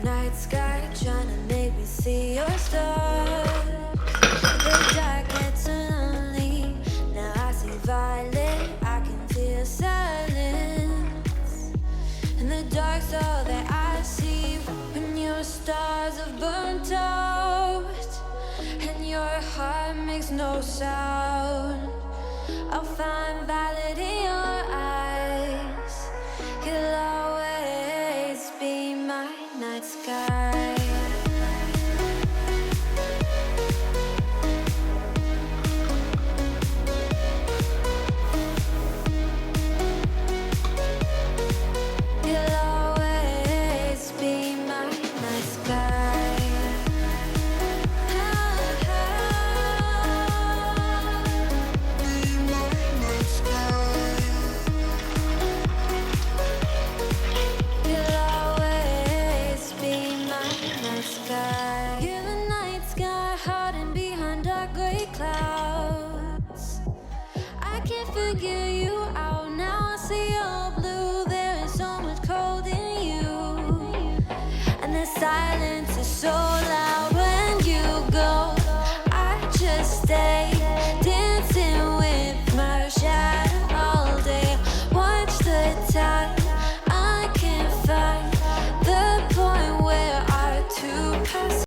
night sky, trying to make me see your stars. The dark gets lonely, now I see violet, I can feel silence. And the dark's all that I see when your stars have burnt out and your heart makes no sound. I'll find violet in your eyes. You'll always be my night sky. You'll always be my night sky. You'll always be my night sky. You're the night sky hiding behind dark gray clouds. I can't figure you out now. I see your blue. There is so much cold in you, and the silence is so